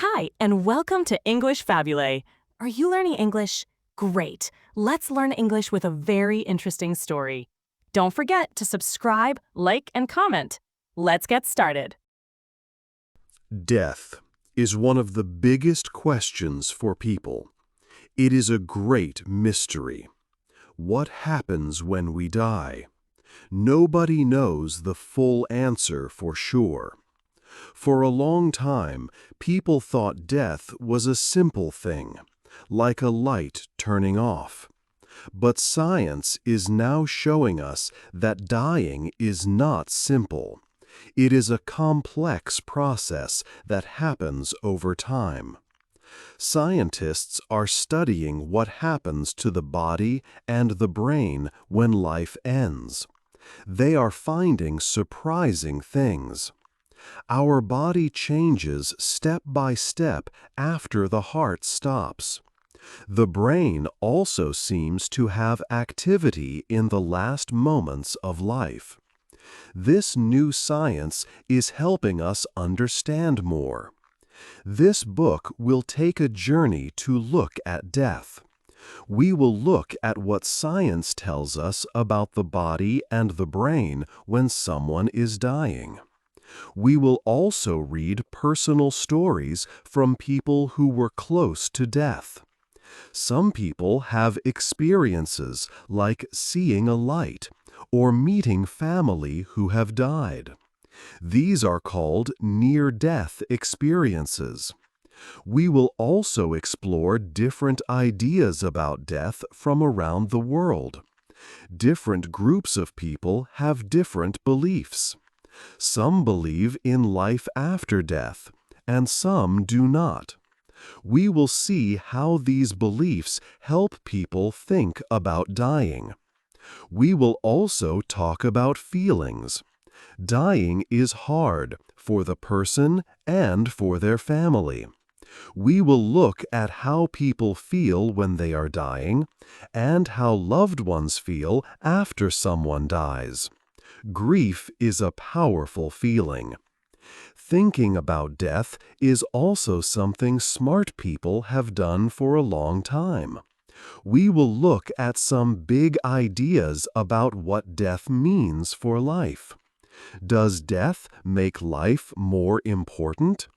Hi, and welcome to English-Fabule. Are you learning English? Great. Let's learn English with a very interesting story. Don't forget to subscribe, like, and comment. Let's get started. Death is one of the biggest questions for people. It is a great mystery. What happens when we die? Nobody knows the full answer for sure. For a long time, people thought death was a simple thing, like a light turning off. But science is now showing us that dying is not simple. It is a complex process that happens over time. Scientists are studying what happens to the body and the brain when life ends. They are finding surprising things. Our body changes step by step after the heart stops. The brain also seems to have activity in the last moments of life. This new science is helping us understand more. This book will take a journey to look at death. We will look at what science tells us about the body and the brain when someone is dying. We will also read personal stories from people who were close to death. Some people have experiences like seeing a light or meeting family who have died. These are called near-death experiences. We will also explore different ideas about death from around the world. Different groups of people have different beliefs. Some believe in life after death, and some do not. We will see how these beliefs help people think about dying. We will also talk about feelings. Dying is hard for the person and for their family. We will look at how people feel when they are dying and how loved ones feel after someone dies. Grief is a powerful feeling. Thinking about death is also something smart people have done for a long time. We will look at some big ideas about what death means for life. Does death make life more important?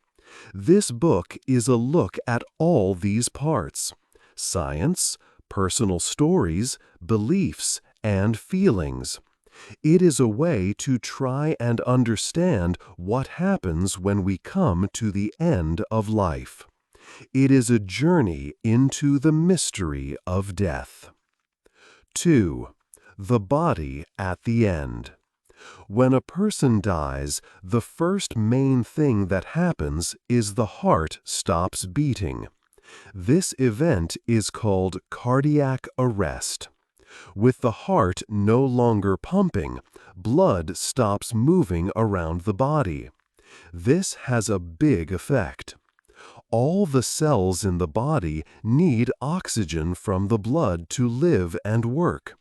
This book is a look at all these parts: science, personal stories, beliefs, and feelings. It is a way to try and understand what happens when we come to the end of life. It is a journey into the mystery of death. 2. The body at the end. When a person dies, the first main thing that happens is the heart stops beating. This event is called cardiac arrest. With the heart no longer pumping, blood stops moving around the body. This has a big effect. All the cells in the body need oxygen from the blood to live and work.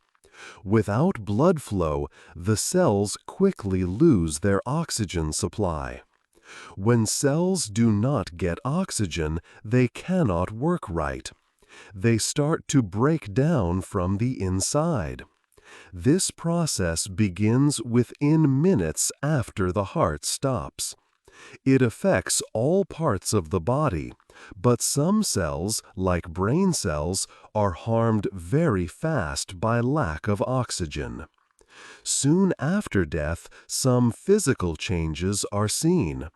Without blood flow, the cells quickly lose their oxygen supply. When cells do not get oxygen, they cannot work right. They start to break down from the inside. This process begins within minutes after the heart stops. It affects all parts of the body, but some cells, like brain cells, are harmed very fast by lack of oxygen. Soon after death, some physical changes are seen.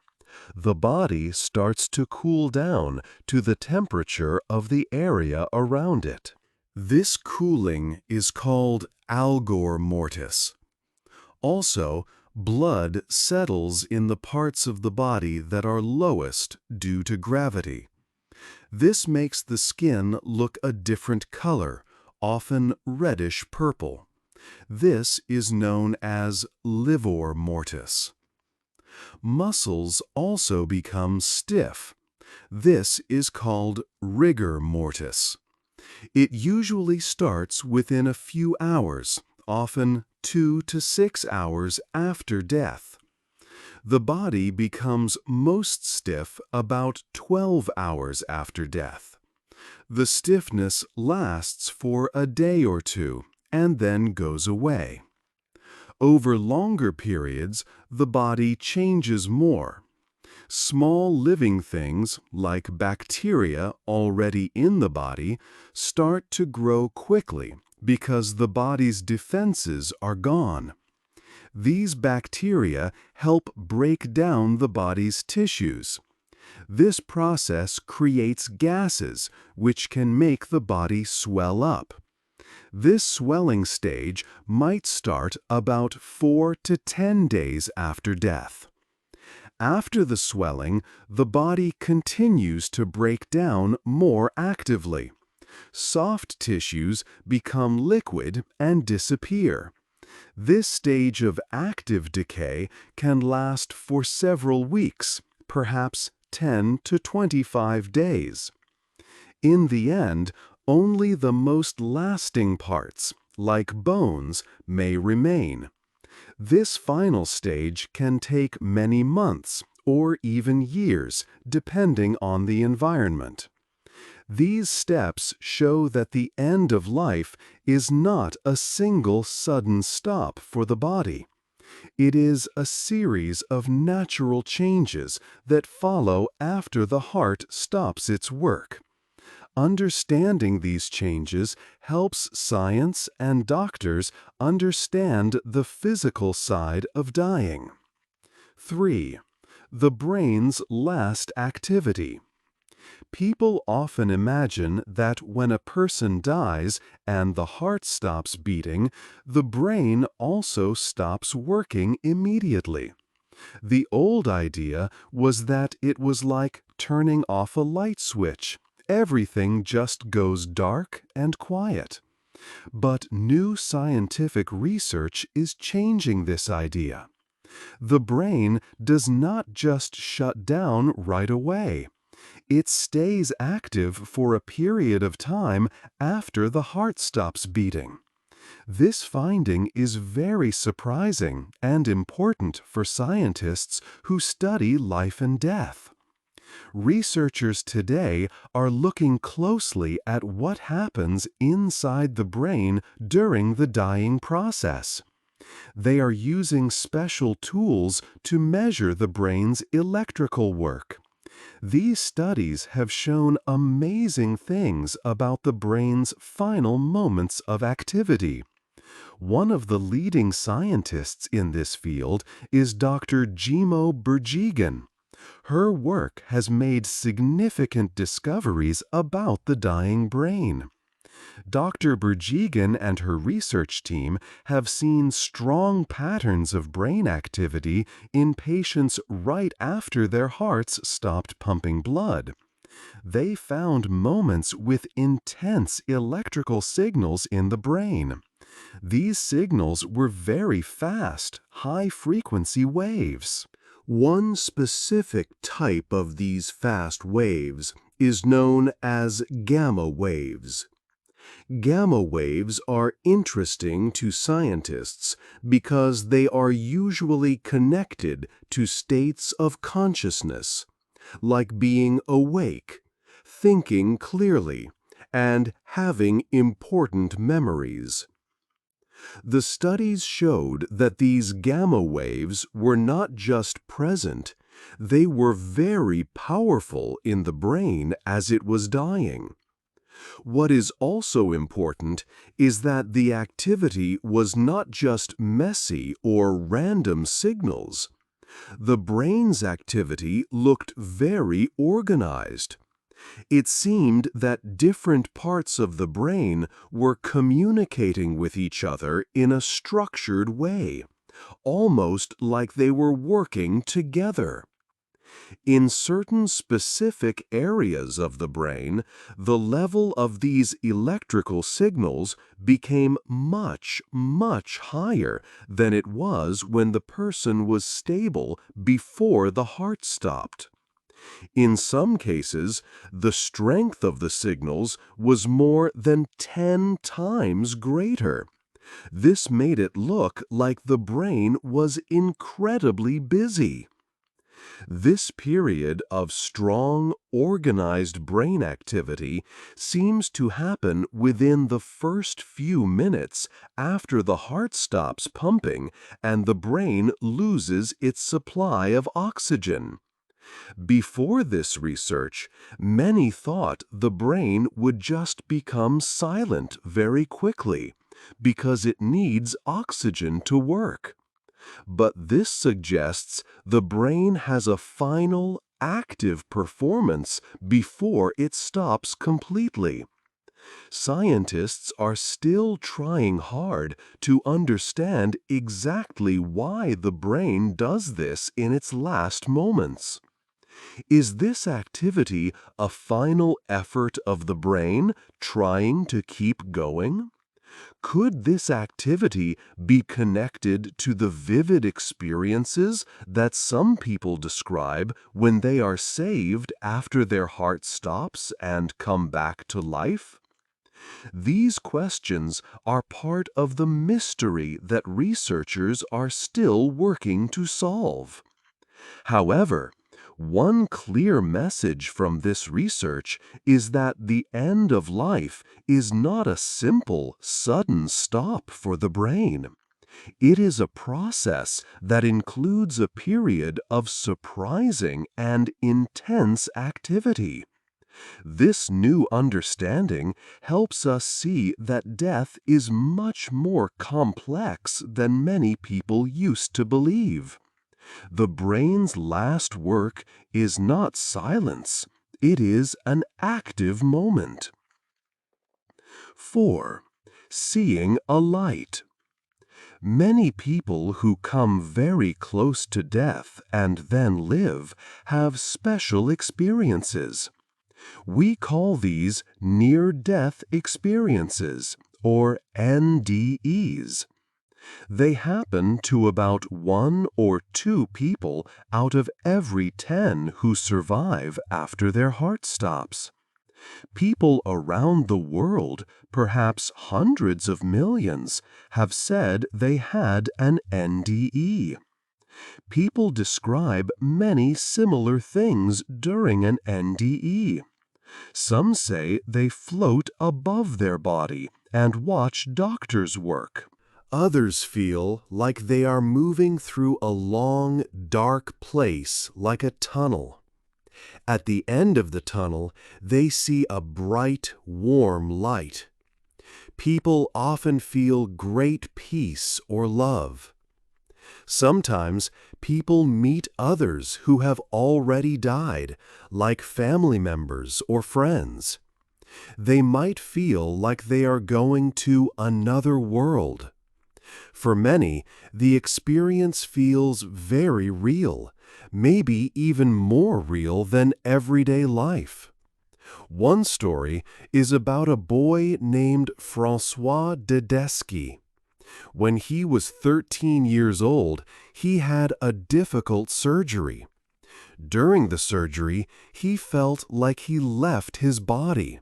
The body starts to cool down to the temperature of the area around it. This cooling is called algor mortis. Also, blood settles in the parts of the body that are lowest due to gravity. This makes the skin look a different color, often reddish-purple. This is known as livor mortis. Muscles also become stiff. This is called rigor mortis. It usually starts within a few hours, often 2 to 6 hours after death. The body becomes most stiff about 12 hours after death. The stiffness lasts for a day or two and then goes away. Over longer periods, the body changes more. Small living things, like bacteria already in the body, start to grow quickly because the body's defenses are gone. These bacteria help break down the body's tissues. This process creates gases, which can make the body swell up. This swelling stage might start about 4 to 10 days after death. After the swelling, the body continues to break down more actively. Soft tissues become liquid and disappear. This stage of active decay can last for several weeks, perhaps 10 to 25 days. In the end, only the most lasting parts, like bones, may remain. This final stage can take many months or even years, depending on the environment. These steps show that the end of life is not a single sudden stop for the body. It is a series of natural changes that follow after the heart stops its work. Understanding these changes helps science and doctors understand the physical side of dying. 3. The brain's last activity. People often imagine that when a person dies and the heart stops beating, the brain also stops working immediately. The old idea was that it was like turning off a light switch. Everything just goes dark and quiet. But new scientific research is changing this idea. The brain does not just shut down right away. It stays active for a period of time after the heart stops beating. This finding is very surprising and important for scientists who study life and death. Researchers today are looking closely at what happens inside the brain during the dying process. They are using special tools to measure the brain's electrical work. These studies have shown amazing things about the brain's final moments of activity. One of the leading scientists in this field is Dr. Jimo Bergigan. Her work has made significant discoveries about the dying brain. Dr. Bergigan and her research team have seen strong patterns of brain activity in patients right after their hearts stopped pumping blood. They found moments with intense electrical signals in the brain. These signals were very fast, high-frequency waves. One specific type of these fast waves is known as gamma waves. Gamma waves are interesting to scientists because they are usually connected to states of consciousness, like being awake, thinking clearly, and having important memories. The studies showed that these gamma waves were not just present, they were very powerful in the brain as it was dying. What is also important is that the activity was not just messy or random signals. The brain's activity looked very organized. It seemed that different parts of the brain were communicating with each other in a structured way, almost like they were working together. In certain specific areas of the brain, the level of these electrical signals became much, much higher than it was when the person was stable before the heart stopped. In some cases, the strength of the signals was more than 10 times greater. This made it look like the brain was incredibly busy. This period of strong, organized brain activity seems to happen within the first few minutes after the heart stops pumping and the brain loses its supply of oxygen. Before this research, many thought the brain would just become silent very quickly because it needs oxygen to work. But this suggests the brain has a final, active performance before it stops completely. Scientists are still trying hard to understand exactly why the brain does this in its last moments. Is this activity a final effort of the brain trying to keep going? Could this activity be connected to the vivid experiences that some people describe when they are saved after their heart stops and come back to life? These questions are part of the mystery that researchers are still working to solve. However, one clear message from this research is that the end of life is not a simple, sudden stop for the brain. It is a process that includes a period of surprising and intense activity. This new understanding helps us see that death is much more complex than many people used to believe. The brain's last work is not silence, it is an active moment. 4. Seeing a light. Many people who come very close to death and then live have special experiences. We call these near-death experiences, or NDEs. They happen to about 1 or 2 people out of every 10 who survive after their heart stops. People around the world, perhaps hundreds of millions, have said they had an NDE. People describe many similar things during an NDE. Some say they float above their body and watch doctors work. Others feel like they are moving through a long, dark place like a tunnel. At the end of the tunnel, they see a bright, warm light. People often feel great peace or love. Sometimes people meet others who have already died, like family members or friends. They might feel like they are going to another world. For many, the experience feels very real, maybe even more real than everyday life. One story is about a boy named François Dedesky. When he was 13 years old, he had a difficult surgery. During the surgery, he felt like he left his body.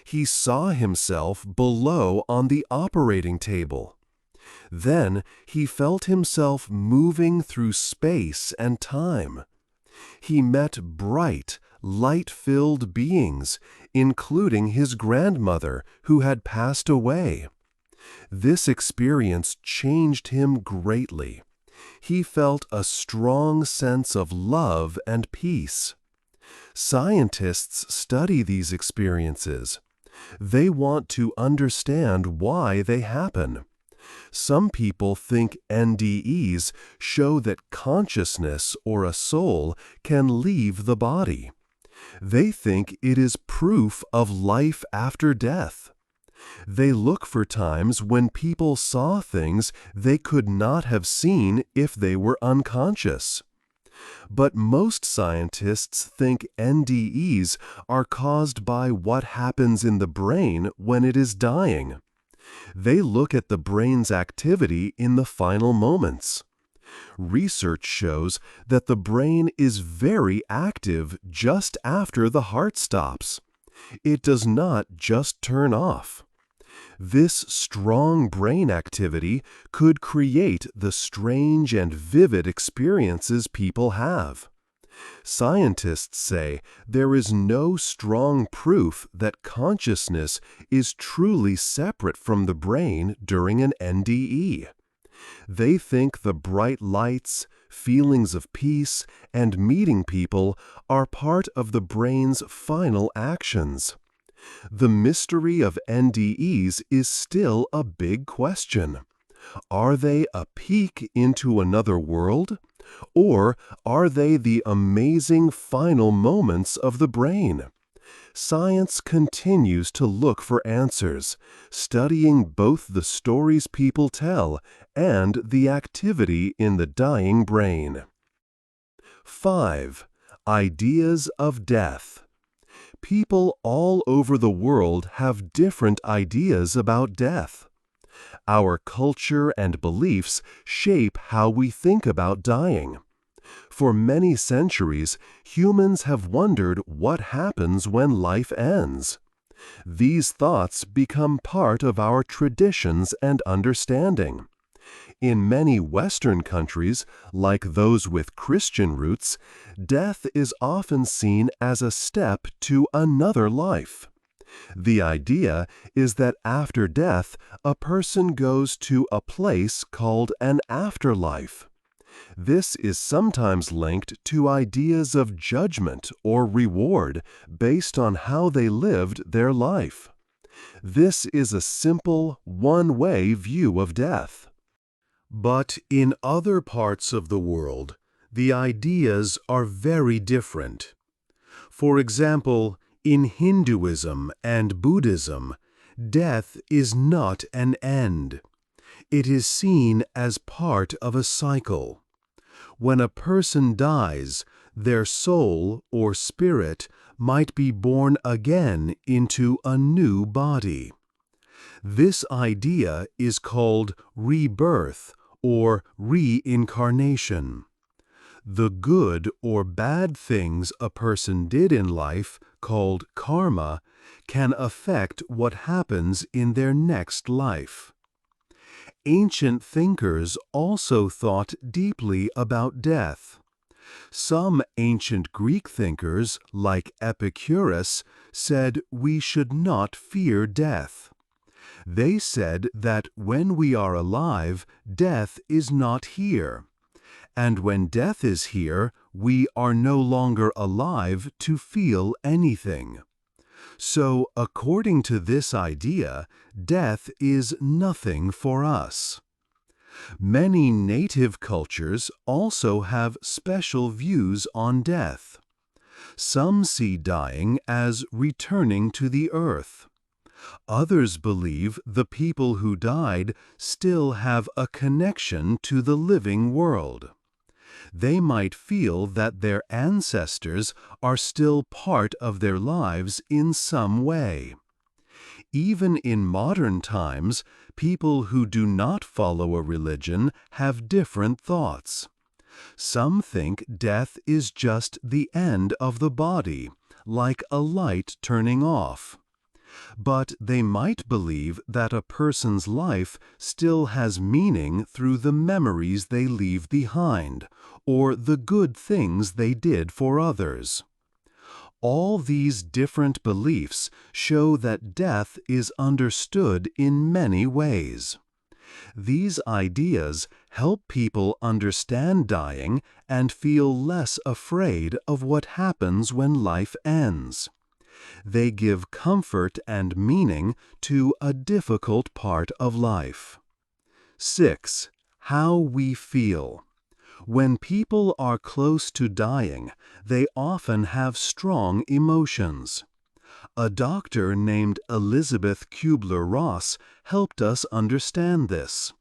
He saw himself below on the operating table. Then he felt himself moving through space and time. He met bright, light-filled beings, including his grandmother, who had passed away. This experience changed him greatly. He felt a strong sense of love and peace. Scientists study these experiences. They want to understand why they happen. Some people think NDEs show that consciousness or a soul can leave the body. They think it is proof of life after death. They look for times when people saw things they could not have seen if they were unconscious. But most scientists think NDEs are caused by what happens in the brain when it is dying. They look at the brain's activity in the final moments. Research shows that the brain is very active just after the heart stops. It does not just turn off. This strong brain activity could create the strange and vivid experiences people have. Scientists say there is no strong proof that consciousness is truly separate from the brain during an NDE. They think the bright lights, feelings of peace, and meeting people are part of the brain's final actions. The mystery of NDEs is still a big question. Are they a peek into another world? Or are they the amazing final moments of the brain? Science continues to look for answers, studying both the stories people tell and the activity in the dying brain. 5. Ideas of death. People all over the world have different ideas about death. Our culture and beliefs shape how we think about dying. For many centuries, humans have wondered what happens when life ends. These thoughts become part of our traditions and understanding. In many Western countries, like those with Christian roots, death is often seen as a step to another life. The idea is that after death, a person goes to a place called an afterlife. This is sometimes linked to ideas of judgment or reward based on how they lived their life. This is a simple, one-way view of death. But in other parts of the world, the ideas are very different. For example, in Hinduism and Buddhism, death is not an end. It is seen as part of a cycle. When a person dies, their soul or spirit might be born again into a new body. This idea is called rebirth or reincarnation. The good or bad things a person did in life, called karma, can affect what happens in their next life. Ancient thinkers also thought deeply about death. Some ancient Greek thinkers, like Epicurus, said we should not fear death. They said that when we are alive, death is not here. And when death is here, we are no longer alive to feel anything. So, according to this idea, death is nothing for us. Many native cultures also have special views on death. Some see dying as returning to the earth. Others believe the people who died still have a connection to the living world. They might feel that their ancestors are still part of their lives in some way. Even in modern times, people who do not follow a religion have different thoughts. Some think death is just the end of the body, like a light turning off. But they might believe that a person's life still has meaning through the memories they leave behind, or the good things they did for others. All these different beliefs show that death is understood in many ways. These ideas help people understand dying and feel less afraid of what happens when life ends. They give comfort and meaning to a difficult part of life. 6. How we feel. When people are close to dying, they often have strong emotions. A doctor named Elizabeth Kubler-Ross helped us understand this.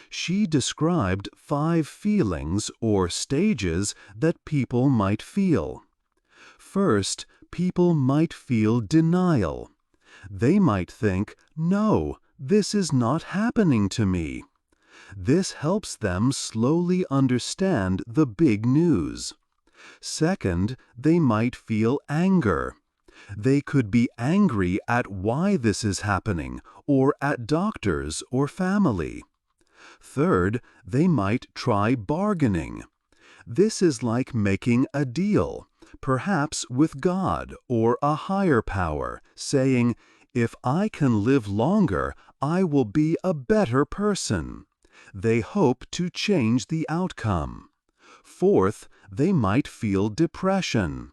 She described 5 feelings or stages that people might feel. First, people might feel denial. They might think, "No, this is not happening to me." This helps them slowly understand the big news. Second, they might feel anger. They could be angry at why this is happening, or at doctors or family. Third, they might try bargaining. This is like making a deal, perhaps with God or a higher power, saying, "If I can live longer, I will be a better person." They hope to change the outcome. Fourth, they might feel depression.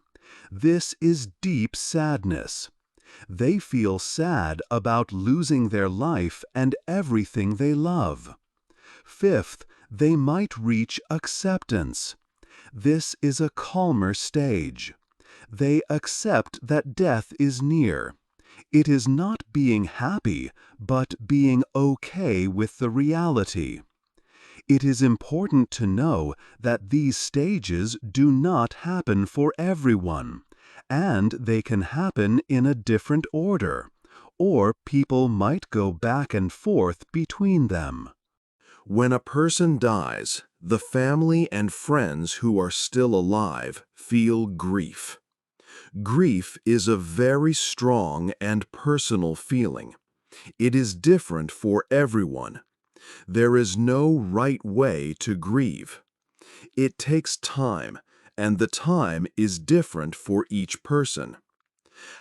This is deep sadness. They feel sad about losing their life and everything they love. Fifth, they might reach acceptance. This is a calmer stage. They accept that death is near. It is not being happy, but being okay with the reality. It is important to know that these stages do not happen for everyone, and they can happen in a different order, or people might go back and forth between them. When a person dies, the family and friends who are still alive feel grief. Grief is a very strong and personal feeling. It is different for everyone. There is no right way to grieve. It takes time, and the time is different for each person.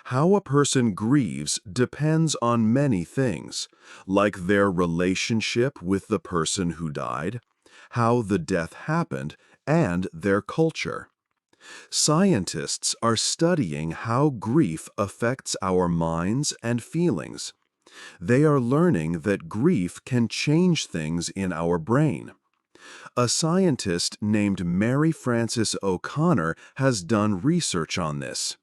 How a person grieves depends on many things, like their relationship with the person who died, how the death happened, and their culture. Scientists are studying how grief affects our minds and feelings. They are learning that grief can change things in our brain. A scientist named Mary Frances O'Connor has done research on this.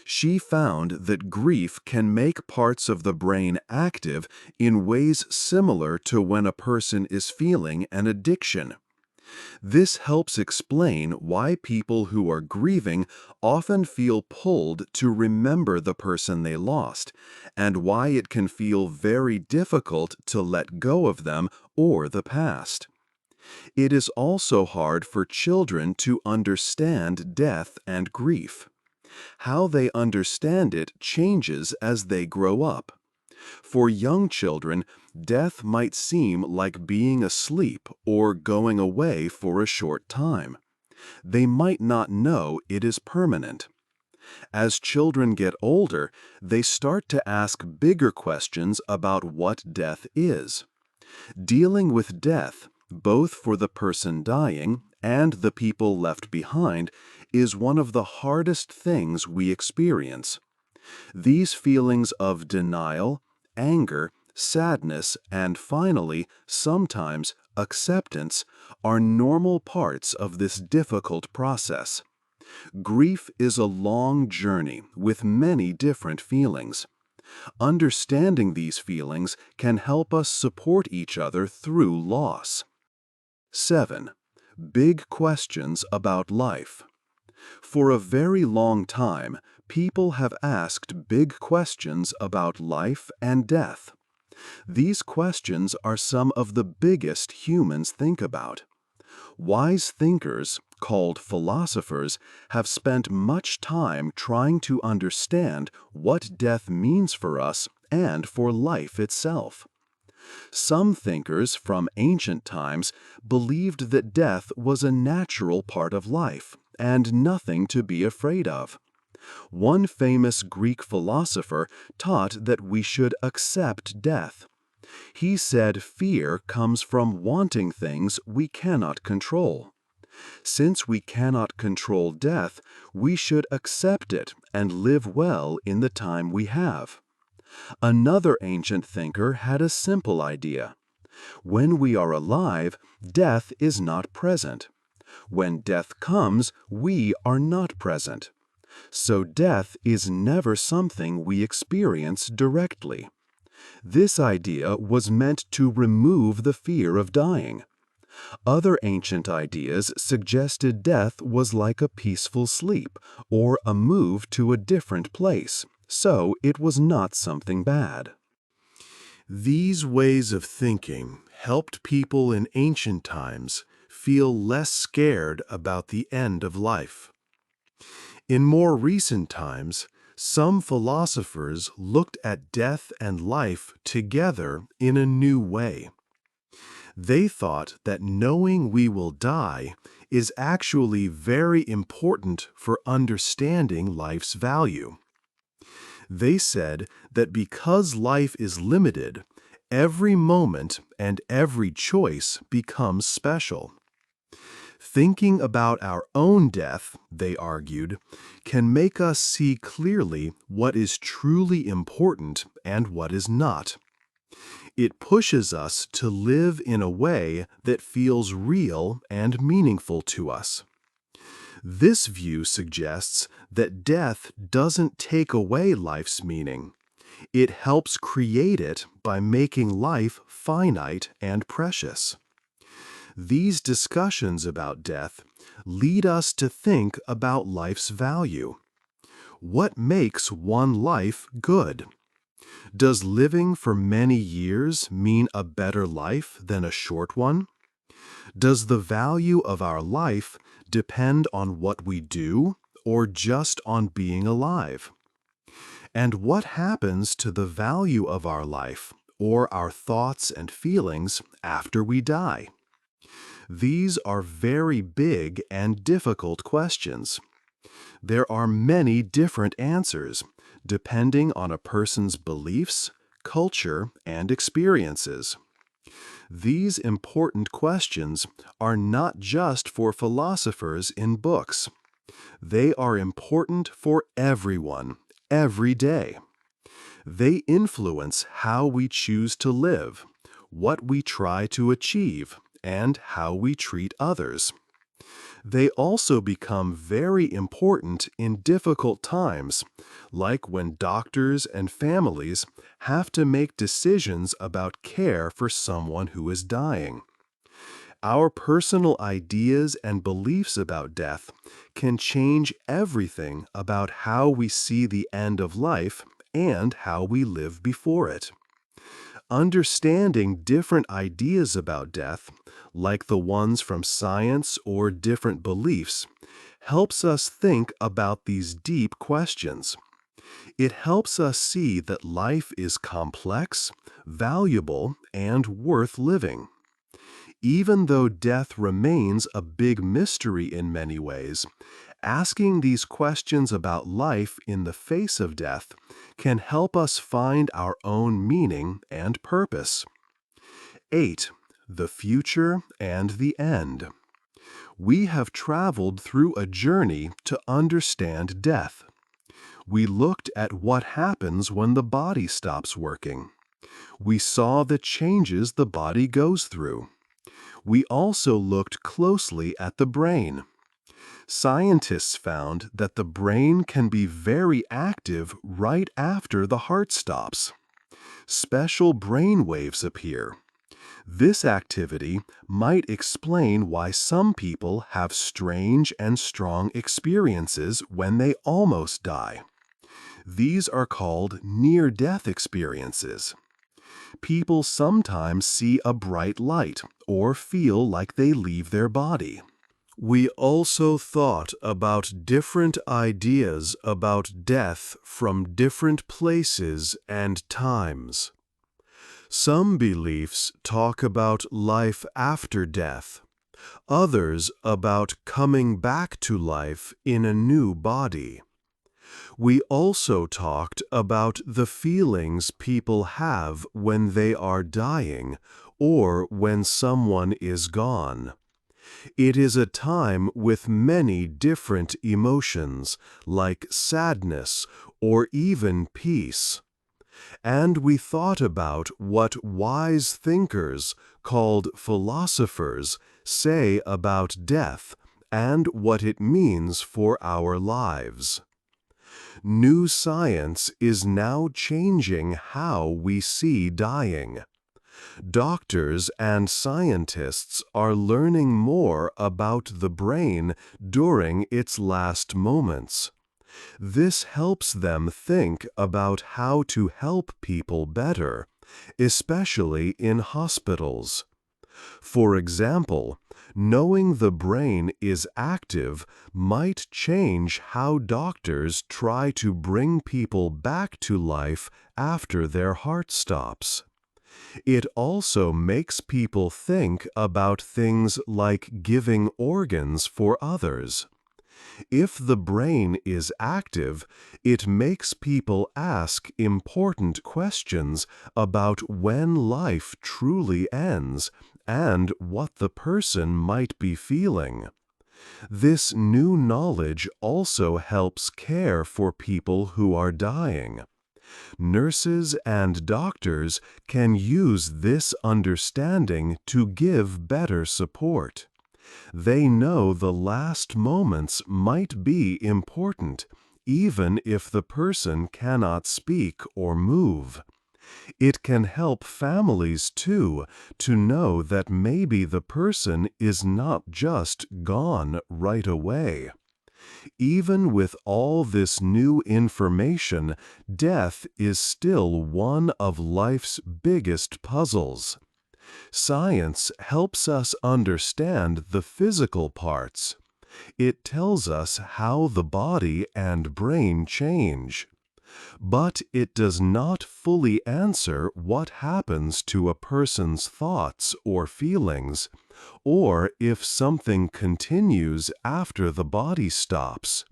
She found that grief can make parts of the brain active in ways similar to when a person is feeling an addiction. This helps explain why people who are grieving often feel pulled to remember the person they lost, and why it can feel very difficult to let go of them or the past. It is also hard for children to understand death and grief. How they understand it changes as they grow up. For young children, death might seem like being asleep or going away for a short time. They might not know it is permanent. As children get older, they start to ask bigger questions about what death is. Dealing with death, both for the person dying and the people left behind, is one of the hardest things we experience. These feelings of denial, anger, sadness, and finally, sometimes, acceptance are normal parts of this difficult process. Grief is a long journey with many different feelings. Understanding these feelings can help us support each other through loss. 7. Big questions about life. For a very long time, people have asked big questions about life and death. These questions are some of the biggest humans think about. Wise thinkers, called philosophers, have spent much time trying to understand what death means for us and for life itself. Some thinkers from ancient times believed that death was a natural part of life and nothing to be afraid of. One famous Greek philosopher taught that we should accept death. He said fear comes from wanting things we cannot control. Since we cannot control death, we should accept it and live well in the time we have. Another ancient thinker had a simple idea. When we are alive, death is not present. When death comes, we are not present. So death is never something we experience directly. This idea was meant to remove the fear of dying. Other ancient ideas suggested death was like a peaceful sleep or a move to a different place, so it was not something bad. These ways of thinking helped people in ancient times feel less scared about the end of life. In more recent times, some philosophers looked at death and life together in a new way. They thought that knowing we will die is actually very important for understanding life's value. They said that because life is limited, every moment and every choice becomes special. Thinking about our own death, they argued, can make us see clearly what is truly important and what is not. It pushes us to live in a way that feels real and meaningful to us. This view suggests that death doesn't take away life's meaning. It helps create it by making life finite and precious. These discussions about death lead us to think about life's value. What makes one life good? Does living for many years mean a better life than a short one? Does the value of our life depend on what we do or just on being alive? And what happens to the value of our life or our thoughts and feelings after we die? These are very big and difficult questions. There are many different answers, depending on a person's beliefs, culture, and experiences. These important questions are not just for philosophers in books. They are important for everyone, every day. They influence how we choose to live, what we try to achieve, and how we treat others. They also become very important in difficult times, like when doctors and families have to make decisions about care for someone who is dying. Our personal ideas and beliefs about death can change everything about how we see the end of life and how we live before it. Understanding different ideas about death, like the ones from science or different beliefs, helps us think about these deep questions. It helps us see that life is complex, valuable, and worth living. Even though death remains a big mystery in many ways, asking these questions about life in the face of death can help us find our own meaning and purpose. 8. The future and the end. We have traveled through a journey to understand death. We looked at what happens when the body stops working. We saw the changes the body goes through. We also looked closely at the brain. Scientists found that the brain can be very active right after the heart stops. Special brain waves appear. This activity might explain why some people have strange and strong experiences when they almost die. These are called near-death experiences. People sometimes see a bright light or feel like they leave their body. We also thought about different ideas about death from different places and times. Some beliefs talk about life after death, others about coming back to life in a new body. We also talked about the feelings people have when they are dying or when someone is gone. It is a time with many different emotions, like sadness or even peace. And we thought about what wise thinkers, called philosophers, say about death and what it means for our lives. New science is now changing how we see dying. Doctors and scientists are learning more about the brain during its last moments. This helps them think about how to help people better, especially in hospitals. For example, knowing the brain is active might change how doctors try to bring people back to life after their heart stops. It also makes people think about things like giving organs for others. If the brain is active, it makes people ask important questions about when life truly ends and what the person might be feeling. This new knowledge also helps care for people who are dying. Nurses and doctors can use this understanding to give better support. They know the last moments might be important, even if the person cannot speak or move. It can help families, too, to know that maybe the person is not just gone right away. Even with all this new information, death is still one of life's biggest puzzles. Science helps us understand the physical parts. It tells us how the body and brain change. But it does not fully answer what happens to a person's thoughts or feelings, or if something continues after the body stops.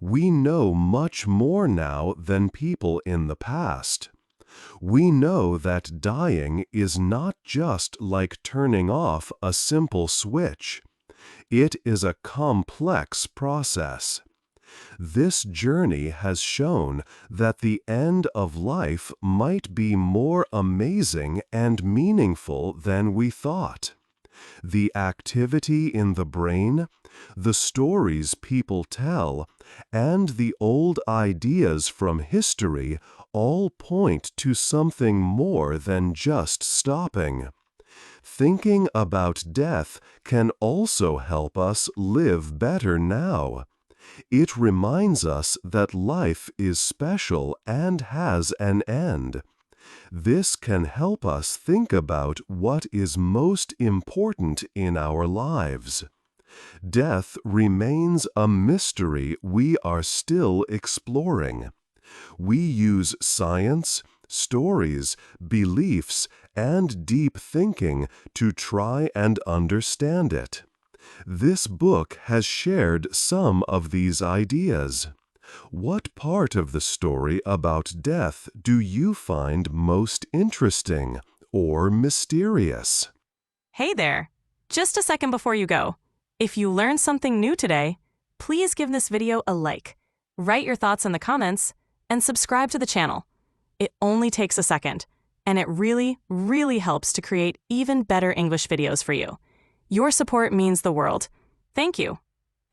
We know much more now than people in the past. We know that dying is not just like turning off a simple switch. It is a complex process. This journey has shown that the end of life might be more amazing and meaningful than we thought. The activity in the brain, the stories people tell, and the old ideas from history all point to something more than just stopping. Thinking about death can also help us live better now. It reminds us that life is special and has an end. This can help us think about what is most important in our lives. Death remains a mystery we are still exploring. We use science, stories, beliefs, and deep thinking to try and understand it. This book has shared some of these ideas. What part of the story about death do you find most interesting or mysterious? Hey there! Just a second before you go. If you learned something new today, please give this video a like, write your thoughts in the comments, and subscribe to the channel. It only takes a second, and it really, really helps to create even better English videos for you. Your support means the world. Thank you.